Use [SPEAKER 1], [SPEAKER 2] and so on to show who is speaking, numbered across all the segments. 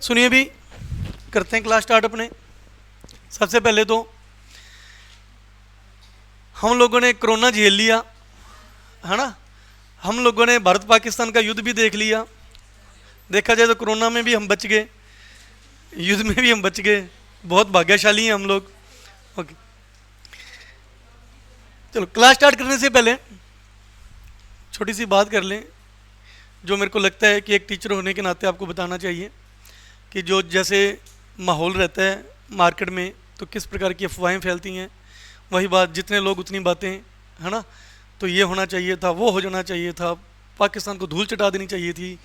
[SPEAKER 1] सुनिए भी, करते हैं क्लास स्टार्ट अपने। सबसे पहले तो हम लोगों ने कोरोना झेल लिया, है ना। हम लोगों ने भारत पाकिस्तान का युद्ध भी देख लिया। देखा जाए तो कोरोना में भी हम बच गए, युद्ध में भी हम बच गए। बहुत भाग्यशाली हैं हम लोग। ओके, चलो क्लास स्टार्ट करने से पहले छोटी सी बात कर लें, जो मेरे को लगता है कि एक टीचर होने के नाते आपको बताना चाहिए कि जो जैसे माहौल रहता है मार्केट में, तो किस प्रकार की अफवाहें फैलती हैं। वही बात, जितने लोग उतनी बातें, है ना। तो ये होना चाहिए था, वो हो जाना चाहिए था, पाकिस्तान को धूल चटा देनी चाहिए थी,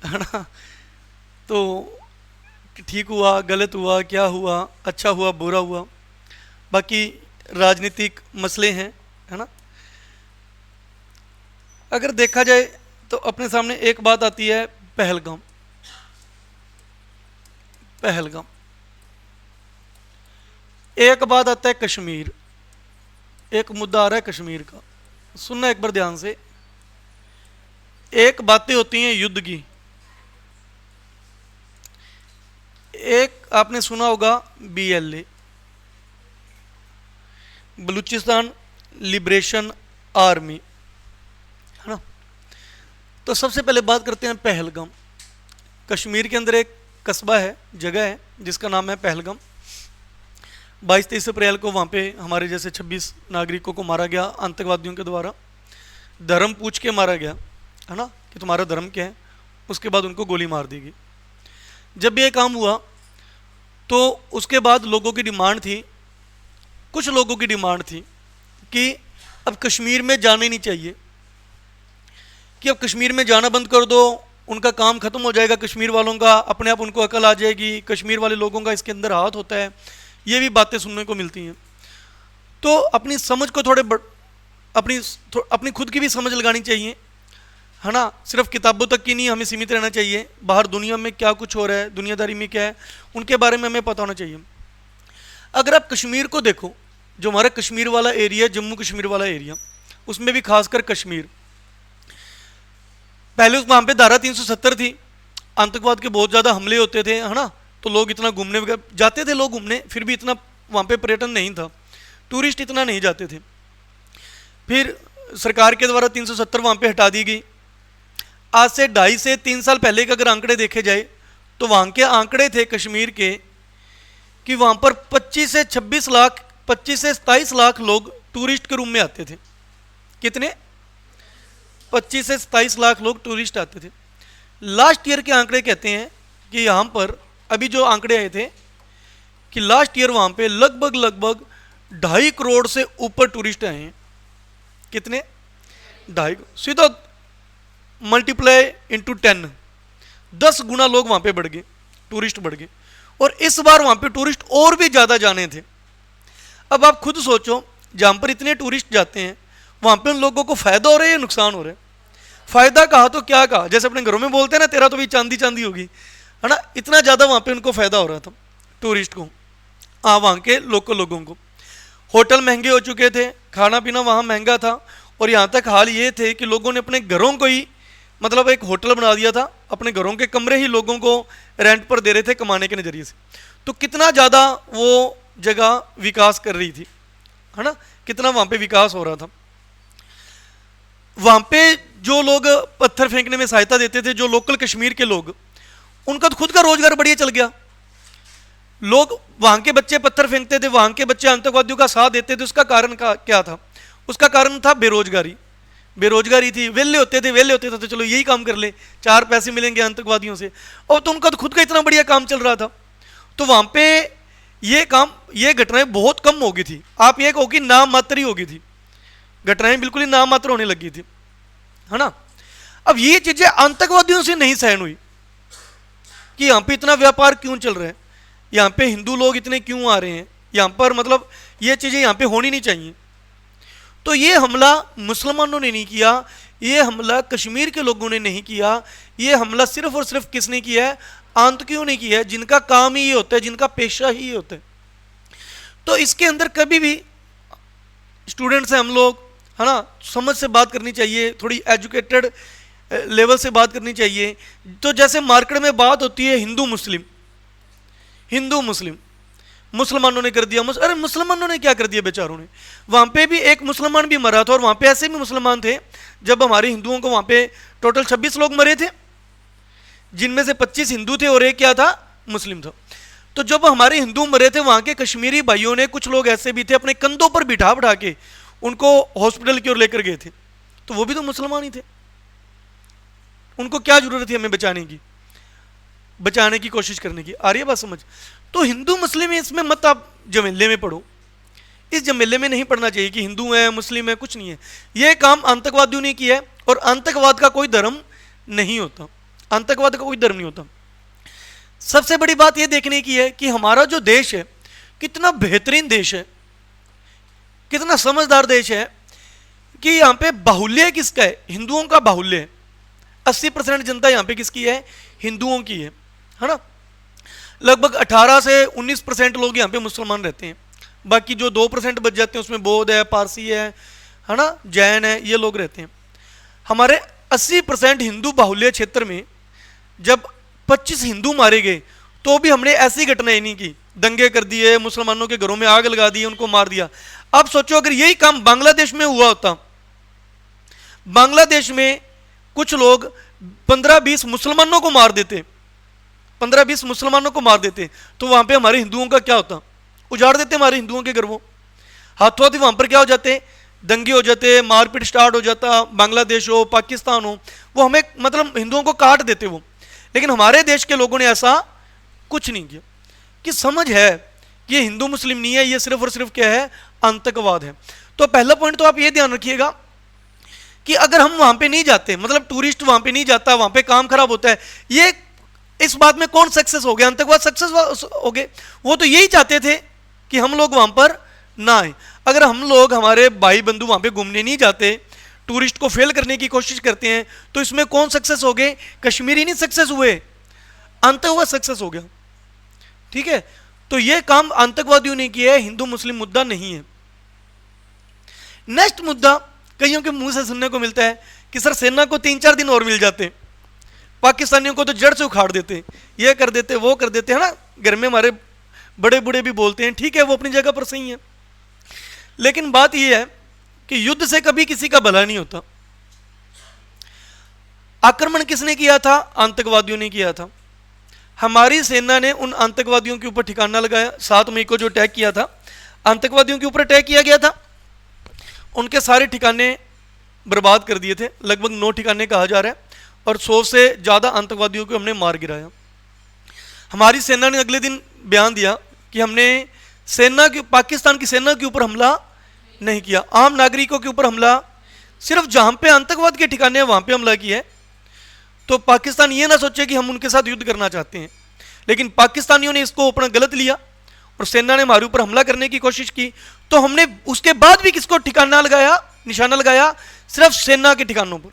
[SPEAKER 1] है ना। तो ठीक हुआ, गलत हुआ, क्या हुआ, अच्छा हुआ, बुरा हुआ, बाकी राजनीतिक मसले हैं, है ना। अगर देखा जाए तो अपने सामने एक बात आती है, पहलगाम। पहलगाम, एक बात आता है कश्मीर, एक मुद्दा आ रहा है कश्मीर का। सुनना एक बार ध्यान से। एक बातें होती हैं युद्ध की, एक आपने सुना होगा BLA, बलूचिस्तान लिबरेशन आर्मी, है ना। तो सबसे पहले बात करते हैं पहलगाम। कश्मीर के अंदर एक कस्बा है, जगह है, जिसका नाम है पहलगाम। 22-23 अप्रैल को वहाँ पे हमारे जैसे 26 नागरिकों को मारा गया आतंकवादियों के द्वारा। धर्म पूछ के मारा गया, है ना, कि तुम्हारा धर्म क्या है। उसके बाद उनको गोली मार दी गई। जब भी ये काम हुआ तो उसके बाद लोगों की डिमांड थी, कुछ लोगों की डिमांड थी कि अब कश्मीर में जाना ही नहीं चाहिए, कि अब कश्मीर में जाना बंद कर दो, उनका काम खत्म हो जाएगा कश्मीर वालों का, अपने आप उनको अकल आ जाएगी, कश्मीर वाले लोगों का इसके अंदर हाथ होता है। ये भी बातें सुनने को मिलती हैं। तो अपनी समझ को अपनी खुद की भी समझ लगानी चाहिए, है ना। सिर्फ किताबों तक की नहीं हमें सीमित रहना चाहिए। बाहर दुनिया में क्या कुछ हो रहा है, दुनियादारी में क्या है, उनके बारे में हमें पता होना चाहिए। अगर आप कश्मीर को देखो, जो हमारा कश्मीर वाला एरिया, जम्मू कश्मीर वाला एरिया, उसमें भी खासकर कश्मीर, पहले वहाँ पे धारा 370 थी, आतंकवाद के बहुत ज़्यादा हमले होते थे, है ना। तो लोग इतना घूमने जाते थे, लोग घूमने, फिर भी इतना वहाँ पे पर्यटन नहीं था, टूरिस्ट इतना नहीं जाते थे। फिर सरकार के द्वारा 370 वहाँ पे हटा दी गई। आज से 2.5 से 3 साल पहले के अगर आंकड़े देखे जाए तो वहाँ के आंकड़े थे कश्मीर के कि वहाँ पर 25 से 26 लाख, 25 से 27 लाख लोग टूरिस्ट के रूप में आते थे। कितने? 25 से 27 लाख लोग टूरिस्ट आते थे। लास्ट ईयर के आंकड़े कहते हैं कि यहाँ पर अभी जो आंकड़े आए थे कि लास्ट ईयर वहाँ पे लगभग 2.5 करोड़ से ऊपर टूरिस्ट आए हैं। कितने? 2.5। सीधा मल्टीप्लाई इंटू 10 गुना लोग वहाँ पे बढ़ गए, टूरिस्ट बढ़ गए। और इस बार वहाँ पे टूरिस्ट और भी ज़्यादा जाने थे। अब आप खुद सोचो, जहाँ पर इतने टूरिस्ट जाते हैं वहाँ पे उन लोगों को फ़ायदा हो रहा है या नुकसान हो रहा है? फ़ायदा कहा तो क्या कहा, जैसे अपने घरों में बोलते हैं ना, तेरा तो भी चांदी चांदी होगी, है ना। इतना ज़्यादा वहाँ पे उनको फ़ायदा हो रहा था टूरिस्ट को, हाँ, वहाँ के लोकल लोगों को। होटल महंगे हो चुके थे, खाना पीना वहाँ महंगा था, और यहाँ तक हाल ये थे कि लोगों ने अपने घरों को ही, मतलब एक होटल बना दिया था, अपने घरों के कमरे ही लोगों को रेंट पर दे रहे थे कमाने के नज़रिए से। तो कितना ज़्यादा वो जगह विकास कर रही थी, है ना, कितना वहाँ पे विकास हो रहा था। वहाँ पे जो लोग पत्थर फेंकने में सहायता देते थे, जो लोकल कश्मीर के लोग, उनका तो खुद का रोजगार बढ़िया चल गया। लोग, वहाँ के बच्चे पत्थर फेंकते थे, वहाँ के बच्चे आतंकवादियों का साथ देते थे। उसका कारण क्या था? उसका कारण था बेरोजगारी। बेरोजगारी थी, वेले होते थे तो चलो यही काम कर ले, 4 पैसे मिलेंगे आतंकवादियों से। और तो उनका तो खुद का इतना बढ़िया काम चल रहा था। तो वहाँ पे ये घटनाएं बहुत कम हो गई थी। आप ये कहो कि नाम मात्र ही हो गई थी, घटनाएं बिल्कुल ही नाम मात्र होने लगी थी, है ना। अब ये चीजें आतंकवादियों से नहीं सहन हुई कि यहाँ पे इतना व्यापार क्यों चल रहा है, यहाँ पे हिंदू लोग इतने क्यों आ रहे हैं, यहाँ पर मतलब ये चीज़ें यहाँ पे होनी नहीं चाहिए। तो ये हमला मुसलमानों ने नहीं किया, ये हमला कश्मीर के लोगों ने नहीं किया, ये हमला सिर्फ और सिर्फ किसने किया है? आतंकियों ने किया है, जिनका काम ही ये होता है, जिनका पेशा ही ये होता है। तो इसके अंदर कभी भी स्टूडेंट्स हैं हम लोग, है ना, समझ से बात करनी चाहिए, थोड़ी एजुकेटेड लेवल से बात करनी चाहिए। तो जैसे मार्केट में बात होती है हिंदू मुस्लिम, हिंदू मुस्लिम, मुसलमानों ने कर दिया अरे मुसलमानों ने क्या कर दिया बेचारों ने। वहाँ पे भी एक मुसलमान भी मरा था, और वहाँ पे ऐसे भी मुसलमान थे जब हमारे हिंदुओं को वहाँ पे टोटल 26 लोग मरे थे, जिनमें से 25 हिंदू थे और एक क्या था, मुस्लिम था। तो जब हमारे हिंदू मरे थे, वहाँ के कश्मीरी भाइयों ने, कुछ लोग ऐसे भी थे, अपने कंधों पर बिठा बिठा के उनको हॉस्पिटल की ओर लेकर गए थे। तो वो भी तो मुसलमान ही थे, उनको क्या जरूरत थी हमें बचाने की, बचाने की कोशिश करने की। आ रही है बात समझ? तो हिंदू मुस्लिम इसमें मत आप जमेले में पढ़ो, इस जमेले में नहीं पढ़ना चाहिए कि हिंदू है मुस्लिम है, कुछ नहीं है। यह काम आतंकवादियों ने किया है, और आतंकवाद का कोई धर्म नहीं होता, आतंकवाद का कोई धर्म नहीं होता। सबसे बड़ी बात यह देखने की है कि हमारा जो देश है कितना बेहतरीन देश है, कितना समझदार देश है, कि यहाँ पे बाहुल्य किसका है, हिंदुओं का बाहुल्य है। 80% जनता यहाँ पे किसकी है, हिंदुओं की है ना। लगभग 18 से 19% लोग यहाँ पे मुसलमान रहते हैं, बाकी जो 2% बच जाते हैं उसमें बौद्ध है, पारसी है ना, जैन है, ये लोग रहते हैं। हमारे 80% हिंदू बाहुल्य क्षेत्र में जब 25 हिंदू मारे गए, तो भी हमने ऐसी घटनाएं नहीं की, दंगे कर दिए, मुसलमानों के घरों में आग लगा दी, उनको मार दिया। अब सोचो अगर यही काम बांग्लादेश में हुआ होता, बांग्लादेश में कुछ लोग 15-20 मुसलमानों को मार देते, 15-20 मुसलमानों को मार देते, तो वहां पे हमारे हिंदुओं का क्या होता, उजाड़ देते हमारे हिंदुओं के घर, वो हाथों हाथ वहां पर क्या हो जाते, दंगे हो जाते, मारपीट स्टार्ट हो जाता। बांग्लादेश हो, पाकिस्तान हो, वो हमें मतलब हिंदुओं को काट देते वो। लेकिन हमारे देश के लोगों ने ऐसा कुछ नहीं किया, कि समझ है कि ये हिंदू मुस्लिम नहीं है, ये सिर्फ और सिर्फ क्या है, आतंकवाद है। तो पहला पॉइंट तो आप ये ध्यान रखिएगा कि अगर हम वहां पे नहीं जाते, मतलब टूरिस्ट वहां पे नहीं जाता, वहां पे काम खराब होता है, ये इस बात में कौन सक्सेस हो गया, आतंकवाद सक्सेस हो गए। वो तो यही चाहते थे कि हम लोग वहां पर ना आए। अगर हम लोग, हमारे भाई बंधु वहां पे घूमने नहीं जाते, टूरिस्ट को फेल करने की कोशिश करते हैं, तो इसमें कौन सक्सेस हो गए, कश्मीरी नहीं सक्सेस हुए, आतंकवाद सक्सेस हो गया। ठीक है, तो यह काम आतंकवादियों ने किया है, हिंदू मुस्लिम मुद्दा नहीं है। नेक्स्ट मुद्दा कईयों के मुंह से सुनने को मिलता है कि सर सेना को 3-4 दिन और मिल जाते, पाकिस्तानियों को तो जड़ से उखाड़ देते, ये कर देते, वो कर देते, है ना। घर में हमारे बड़े बूढ़े भी बोलते हैं, ठीक है, वो अपनी जगह पर सही है। लेकिन बात यह है कि युद्ध से कभी किसी का भला नहीं होता। आक्रमण किसने किया था, आतंकवादियों ने किया था। हमारी सेना ने उन आतंकवादियों के ऊपर ठिकाना लगाया। 7 मई को जो अटैक किया था, आतंकवादियों के ऊपर अटैक किया गया था, उनके सारे ठिकाने बर्बाद कर दिए थे। लगभग 9 ठिकाने कहा जा रहा है, और 100 से ज़्यादा आतंकवादियों को हमने मार गिराया। हमारी सेना ने अगले दिन बयान दिया कि हमने पाकिस्तान की सेना के ऊपर हमला नहीं किया, आम नागरिकों के ऊपर हमला, सिर्फ जहां पे आतंकवाद के ठिकाने हैं वहां पे हमला किया है। तो पाकिस्तान ये ना सोचे कि हम उनके साथ युद्ध करना चाहते हैं, लेकिन पाकिस्तानियों ने इसको अपना गलत लिया और सेना ने हमारे ऊपर हमला करने की कोशिश की। तो हमने उसके बाद भी किसको ठिकाना लगाया, निशाना लगाया, सिर्फ सेना के ठिकानों पर।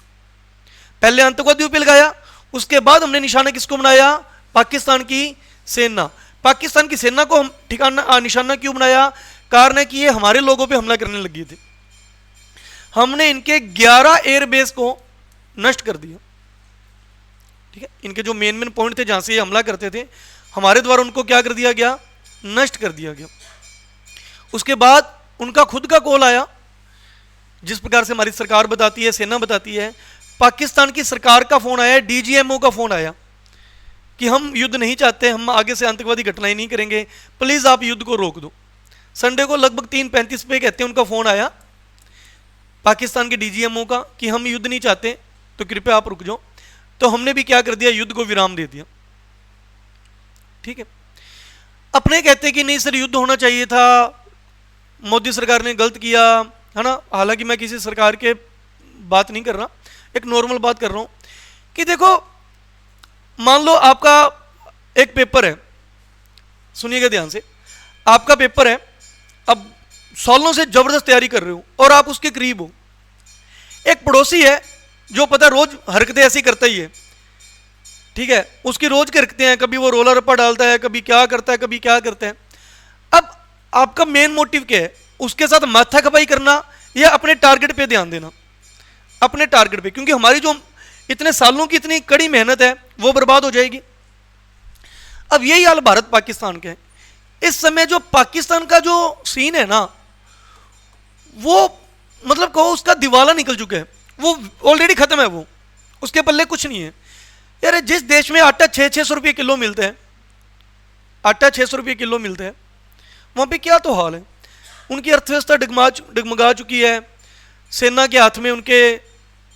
[SPEAKER 1] पहले आतंकवादियों पर लगाया, उसके बाद हमने निशाना किसको बनाया, पाकिस्तान की सेना। पाकिस्तान की सेना को हम ठिकाना निशाना क्यों बनाया, कारण है कि ये हमारे लोगों पे हमला करने लगे थे। हमने इनके 11 एयरबेस को नष्ट कर दिया। ठीक है, इनके जो मेन पॉइंट थे जहां से ये हमला करते थे, हमारे द्वारा उनको क्या कर दिया गया, नष्ट कर दिया गया। उसके बाद उनका खुद का कॉल आया, जिस प्रकार से हमारी सरकार बताती है, सेना बताती है, पाकिस्तान की सरकार का फोन आया, डीजीएमओ का फोन आया कि हम युद्ध नहीं चाहते, हम आगे से आतंकवादी घटनाएं नहीं करेंगे, प्लीज आप युद्ध को रोक दो। संडे को लगभग 3:35 पे कहते हैं उनका फोन आया पाकिस्तान के डीजीएमओ का कि हम युद्ध नहीं चाहते, तो कृपया आप रुक जाओ। तो हमने भी क्या कर दिया, युद्ध को विराम दे दिया। ठीक है, अपने कहते कि नहीं सर युद्ध होना चाहिए था, मोदी सरकार ने गलत किया, है ना। हालांकि मैं किसी सरकार के बात नहीं कर रहा, एक नॉर्मल बात कर रहा हूं कि देखो, मान लो आपका एक पेपर है, सुनिएगा ध्यान से, आपका पेपर है, अब सालों से जबरदस्त तैयारी कर रहे हो और आप उसके करीब हो। एक पड़ोसी है जो पता रोज हरकतें ऐसी करता ही है, ठीक है, उसकी रोज के हरकतें हैं, कभी वो रोलर रप्पा डालता है, कभी क्या करता है, कभी क्या करता है। अब आपका मेन मोटिव क्या है, उसके साथ माथा खपाई करना या अपने टारगेट पे ध्यान देना, अपने टारगेट पे, क्योंकि हमारी जो इतने सालों की इतनी कड़ी मेहनत है वो बर्बाद हो जाएगी। अब यही हाल भारत पाकिस्तान के है। इस समय जो पाकिस्तान का जो सीन है ना, वो मतलब कहो उसका दिवाला निकल चुका है, वो ऑलरेडी खत्म है, वो उसके पल्ले कुछ नहीं है यार। जिस देश में आटा 600 रुपये किलो मिलता है, आटा 600 रुपये किलो मिलता है, वहाँ पे क्या तो हाल है। उनकी अर्थव्यवस्था डगमगा चुकी है, सेना के हाथ में उनके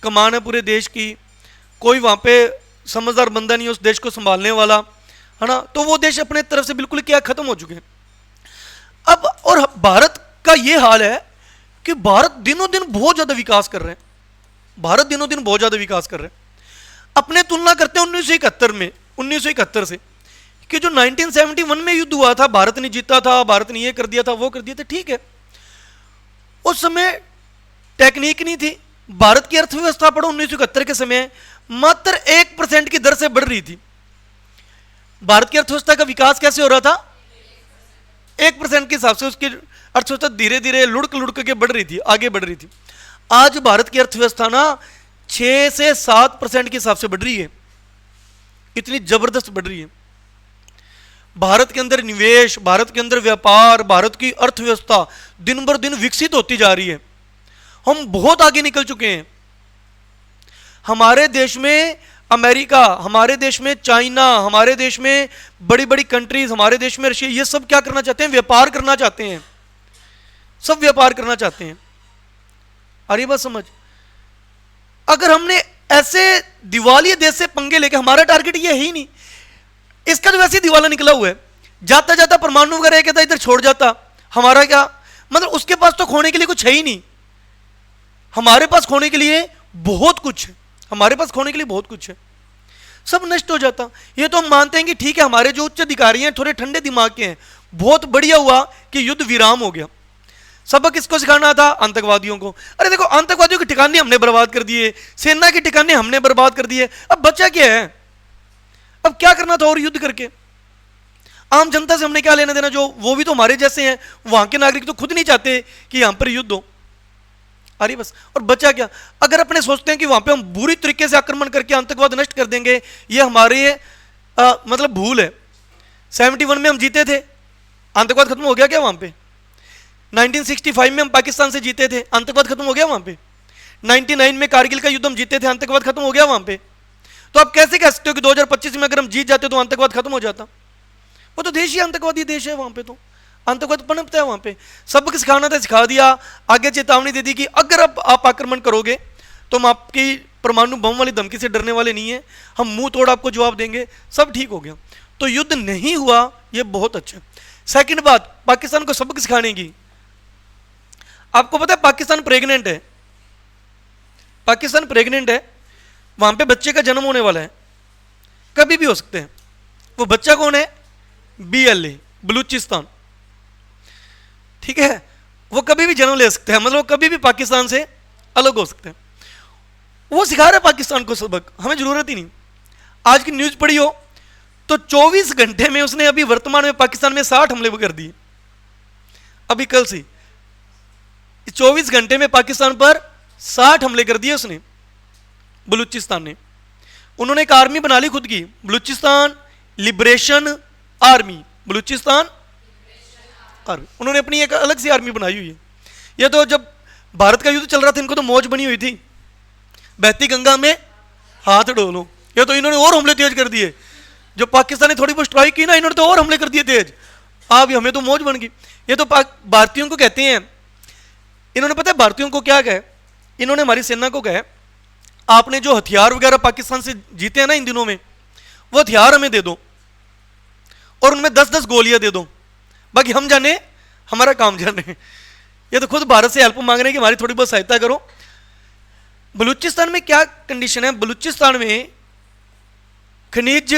[SPEAKER 1] कमान है पूरे देश की, कोई वहाँ पे समझदार बंदा नहीं है उस देश को संभालने वाला, है ना। तो वो देश अपने तरफ से बिल्कुल क्या खत्म हो चुके हैं अब। और भारत का ये हाल है कि भारत दिनों दिन बहुत ज़्यादा विकास कर रहे हैं, भारत दिनों दिन बहुत ज़्यादा विकास कर रहे हैं। अपने तुलना करते हैं 1971 में, 1971 से, कि जो 1971 में युद्ध हुआ था, भारत ने जीता था, भारत ने ये कर दिया था, वो कर दिया था, ठीक है। उस समय टेक्निक नहीं थी। भारत की अर्थव्यवस्था पढ़ो 1971 के समय मात्र 1% की दर से बढ़ रही थी। भारत की अर्थव्यवस्था का विकास कैसे हो रहा था? 1% के हिसाब से उसकी अर्थव्यवस्था धीरे धीरे लुढ़क लुढ़क के बढ़ रही थी, आगे बढ़ रही थी। आज भारत की अर्थव्यवस्था ना 6 से 7% के हिसाब से बढ़ रही है, इतनी जबरदस्त बढ़ रही है। भारत के अंदर निवेश, भारत के अंदर व्यापार, भारत की अर्थव्यवस्था दिन बर दिन विकसित होती जा रही है। हम बहुत आगे निकल चुके हैं। हमारे देश में अमेरिका, हमारे देश में चाइना, हमारे देश में बड़ी बड़ी कंट्रीज, हमारे देश में रशिया, ये सब क्या करना चाहते हैं? व्यापार करना चाहते हैं, सब व्यापार करना चाहते हैं। अरे बस समझ, अगर हमने ऐसे दिवालिये देश से पंगे लेके, हमारा टारगेट ये है ही नहीं, इसका तो वैसे ही दिवाला निकला हुआ है, जाता जाता परमाणु वगैरह कहता इधर छोड़ जाता, हमारा क्या मतलब? उसके पास तो खोने के लिए कुछ है ही नहीं, हमारे पास खोने के लिए बहुत कुछ है, हमारे पास खोने के लिए बहुत कुछ है, सब नष्ट हो जाता। ये तो हम मानते हैं कि ठीक है, हमारे जो उच्च अधिकारी हैं थोड़े ठंडे दिमाग के हैं, बहुत बढ़िया हुआ कि युद्ध विराम हो गया। सबक किसको सिखाना था? आतंकवादियों को। अरे देखो, आतंकवादियों के ठिकाने हमने बर्बाद कर दिए, सेना के ठिकाने हमने बर्बाद कर दिए, अब बचा क्या है? अब क्या करना था और युद्ध करके? आम जनता से हमने क्या लेना देना? जो वो भी तो हमारे जैसे हैं, वहां के नागरिक तो खुद नहीं चाहते कि यहां पर युद्ध हो। अरे बस, और बचा क्या? अगर अपने सोचते हैं कि वहां पे हम बुरी तरीके से आक्रमण करके आतंकवाद नष्ट कर देंगे, ये हमारे मतलब भूल है। 71 में हम जीते थे, आतंकवाद खत्म हो गया क्या वहां पे? 1965 में हम पाकिस्तान से जीते थे, आतंकवाद खत्म हो गया वहां पे? 99 में कारगिल का युद्ध हम जीते थे, आतंकवाद खत्म हो गया वहां पे? तो आप कैसे कह सकते हो कि 2025 में अगर हम जीत जाते तो आतंकवाद खत्म हो जाता? वो तो देश ही आतंकवादी देश है, वहां पे तो आतंकवाद पनपता है। वहां पे सबक सिखाना था, सिखा दिया, आगे चेतावनी दे दी कि अगर अब आप आक्रमण करोगे तो हम आपकी परमाणु बम वाली धमकी से डरने वाले नहीं है, हम मुंह तोड़ आपको जवाब देंगे, सब ठीक हो गया। तो युद्ध नहीं हुआ, ये बहुत अच्छा। सेकंड बात, पाकिस्तान को सबक सिखाने की। आपको पता है पाकिस्तान प्रेग्नेंट है, पाकिस्तान प्रेग्नेंट है, वहां पे बच्चे का जन्म होने वाला है, कभी भी हो सकते हैं। वो बच्चा कौन है? BLA, बलूचिस्तान, ठीक है, वो कभी भी जन्म ले सकते हैं, मतलब कभी भी पाकिस्तान से अलग हो सकते हैं। वो सिखा रहा है पाकिस्तान को सबक, हमें जरूरत ही नहीं। आज की न्यूज पढ़ी हो तो 24 घंटे में उसने अभी वर्तमान में पाकिस्तान में 60 हमले कर दिए, अभी कल से 24 घंटे में पाकिस्तान पर 60 हमले कर दिए उसने, बलूचिस्तान ने। उन्होंने एक आर्मी बना ली खुद की, Balochistan liberation army, Balochistan army. उन्होंने अपनी एक अलग सी आर्मी बनाई हुई है। ये तो जब भारत का युद्ध चल रहा था इनको तो मौज बनी हुई थी, बहती गंगा में हाथ डोलो। ये तो इन्होंने और हमले तेज कर दिए, जो पाकिस्तान ने थोड़ी बहुत स्ट्राइक की ना, इन्होंने तो और हमले कर दिए तेज। अब हमें तो मौज बन गई। ये तो भारतीयों को कहते हैं, इन्होंने पता है भारतीयों को क्या कहे? इन्होंने हमारी सेना को कहे, आपने जो हथियार वगैरह पाकिस्तान से जीते हैं ना इन दिनों में, वो हथियार हमें दे दो और उनमें 10-10 गोलियां दे दो, बाकी हम जाने, हमारा काम जाने। ये तो खुद भारत से हेल्प मांग रहे हैं कि हमारी थोड़ी बहुत सहायता करो। बलूचिस्तान में क्या कंडीशन है? बलूचिस्तान में खनिज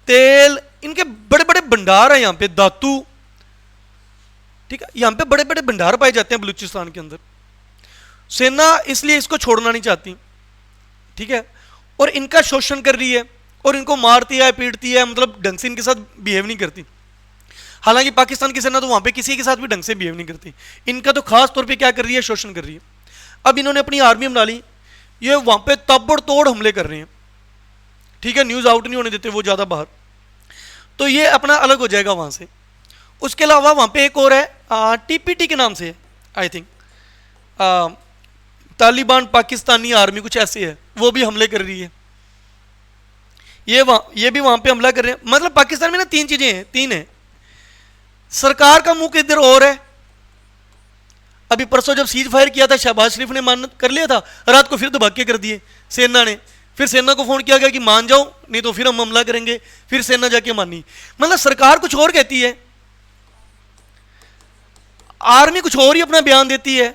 [SPEAKER 1] तेल, इनके बड़े बड़े भंडार है, यहां पे धातु, ठीक है, यहां पे बड़े बड़े भंडार पाए जाते हैं बलूचिस्तान के अंदर। सेना इसलिए इसको छोड़ना नहीं चाहती, ठीक है, और इनका शोषण कर रही है और इनको मारती है, पीटती है, मतलब ढंग से इनके साथ बिहेव नहीं करती। हालांकि पाकिस्तान की सेना तो वहां पे किसी के साथ भी ढंग से बिहेव नहीं करती, इनका तो खास तौर पे क्या कर रही है? शोषण कर रही है। अब इन्होंने अपनी आर्मी बना ली, ये वहां पे ताबड़तोड़ हमले कर रहे हैं, ठीक है, न्यूज आउट नहीं होने देते वो ज्यादा बाहर। तो ये अपना अलग हो जाएगा वहाँ से। उसके अलावा वहाँ पे एक और है टीपीटी के नाम से, I think Taliban Pakistani army कुछ ऐसी है, वो भी हमले कर रही है। ये भी वहाँ पे हमला कर रहे हैं। मतलब पाकिस्तान में ना तीन चीज़ें हैं, तीन है। सरकार का मुंह किधर और है। अभी परसों जब सीज फायर किया था, शहबाज शरीफ ने मान कर लिया था, रात को फिर दबाके कर दिए सेना ने। फिर सेना को फोन किया गया कि मान जाओ नहीं तो फिर हम हमला करेंगे, फिर सेना जाके मानी। मतलब सरकार कुछ और कहती है, आर्मी कुछ और ही अपना बयान देती है,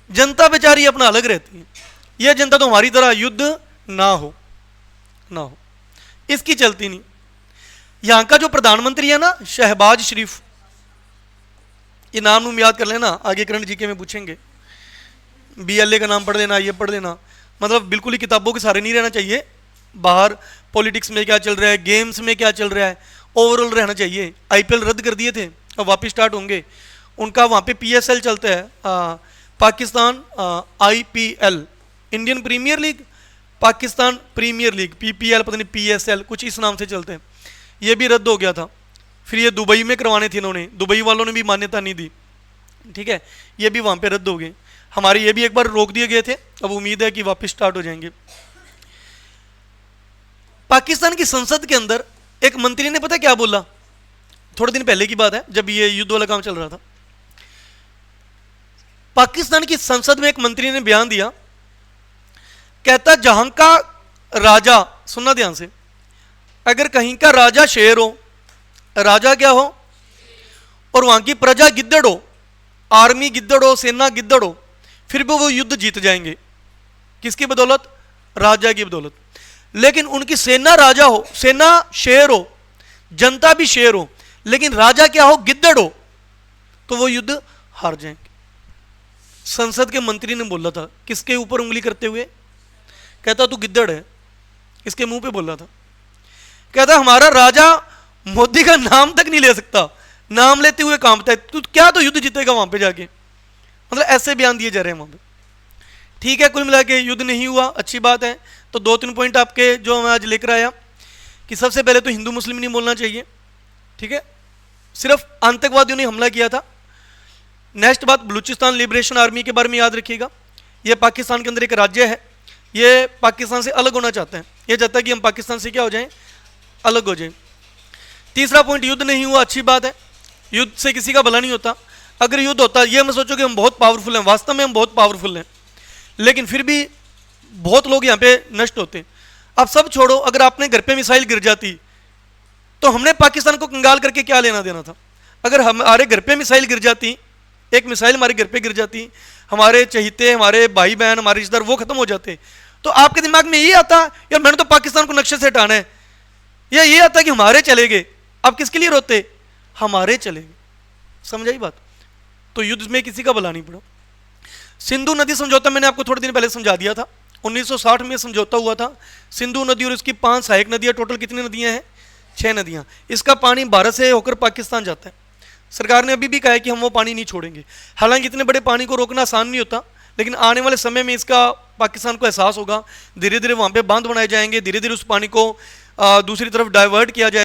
[SPEAKER 1] जनता बेचारी अपना अलग रहती है। यह जनता तो हमारी तरह युद्ध ना हो इसकी चलती नहीं। यहां का जो प्रधानमंत्री है ना शहबाज शरीफ, ये नाम याद कर लेना, आगे करंट जीके में पूछेंगे। BLA का नाम पढ़ लेना, ये पढ़ लेना। मतलब बिल्कुल ही किताबों के सहारे नहीं रहना चाहिए, बाहर पॉलिटिक्स में क्या चल रहा है, गेम्स में क्या चल रहा है, ओवरऑल रहना चाहिए। IPL रद्द कर दिए थे, अब वापस स्टार्ट होंगे। उनका वहाँ पे PSL चलता है, Pakistan IPL, Indian Premier League, Pakistan Premier League, PPL, पता नहीं PSL, कुछ इस नाम से चलते हैं। ये भी रद्द हो गया था। फिर ये दुबई में करवाने थे इन्होंने, दुबई वालों ने भी मान्यता नहीं दी, ठीक है। ये भी वहाँ पे रद्द हो गए। हमारे ये भी एक बार रोक दिए गए थे, अब उम्मीद है कि वापस स्टार्ट हो जाएंगे। पाकिस्तान की संसद के अंदर एक मंत्री ने पता क्या बोला, थोड़े दिन पहले की बात है जब ये युद्ध वाला काम चल रहा था। पाकिस्तान की संसद में एक मंत्री ने बयान दिया, कहता जहां का राजा, सुनना ध्यान से, अगर कहीं का राजा शेर हो, राजा क्या हो, और वहां की प्रजा गिद्दड़ हो, आर्मी गिद्दड़ हो, सेना गिद्दड़ हो, फिर भी वो युद्ध जीत जाएंगे। किसकी बदौलत? राजा की बदौलत। लेकिन उनकी सेना राजा हो, सेना शेर हो, जनता भी शेर हो, लेकिन राजा क्या हो, गिद्दड़ हो, तो वो युद्ध हार जाएंगे। संसद के मंत्री ने बोला था, किसके ऊपर उंगली करते हुए? कहता तू गिद्दड़ है, इसके मुंह पे बोला था। कहता हमारा राजा मोदी का नाम तक नहीं ले सकता, नाम लेते हुए कांपता है, तू क्या तो युद्ध जीतेगा वहां पे जाके। मतलब ऐसे बयान दिए जा रहे हैं वहां पे। ठीक है, कुल मिला के युद्ध नहीं हुआ, अच्छी बात है। तो 2-3 पॉइंट आपके जो मैं आज लेकर आया कि सबसे पहले तो हिंदू मुस्लिम नहीं बोलना चाहिए, ठीक है, सिर्फ आतंकवादियों ने हमला किया था। नेक्स्ट बात, बलूचिस्तान लिबरेशन आर्मी के बारे में याद रखिएगा। यह पाकिस्तान के अंदर एक राज्य है, ये पाकिस्तान से अलग होना चाहते हैं, यह चाहता है कि हम पाकिस्तान से क्या हो जाएं, अलग हो जाएं। तीसरा पॉइंट, युद्ध नहीं हुआ, अच्छी बात है। युद्ध से किसी का भला नहीं होता। अगर युद्ध होता, ये मत सोचो कि हम बहुत पावरफुल हैं, वास्तव में हम बहुत पावरफुल हैं, लेकिन फिर भी बहुत लोग यहाँ पे नष्ट होते हैं। अब सब छोड़ो, अगर आपने घर पे मिसाइल गिर जाती तो हमने पाकिस्तान को कंगाल करके क्या लेना देना था। अगर हमारे घर पे मिसाइल गिर जाती, एक मिसाइल हमारे घर पे गिर जाती, हमारे चहीते, हमारे भाई बहन, हमारे रिश्तेदार वो खत्म हो जाते, तो आपके दिमाग में ये आता यार मैंने तो पाकिस्तान को नक्शे से हटाना है, या ये आता कि हमारे चले गए। आप किसके लिए रोते? हमारे चले गए। समझाई बात? तो युद्ध में किसी का भला नहीं पड़ा। सिंधु नदी समझौता मैंने आपको थोड़े दिन पहले समझा दिया था, 1960 में समझौता हुआ था। सिंधु नदी और इसकी 5 सहायक नदियां, टोटल कितनी नदियां हैं? 6 नदियां। इसका पानी भारत से होकर पाकिस्तान जाता है। सरकार ने अभी भी कहा है कि हम वो पानी नहीं छोड़ेंगे। हालांकि इतने बड़े पानी को रोकना आसान नहीं होता, लेकिन आने वाले समय में इसका पाकिस्तान को एहसास होगा। धीरे धीरे वहाँ पे बांध बनाए जाएंगे, धीरे धीरे उस पानी को दूसरी तरफ डाइवर्ट किया जाएगा।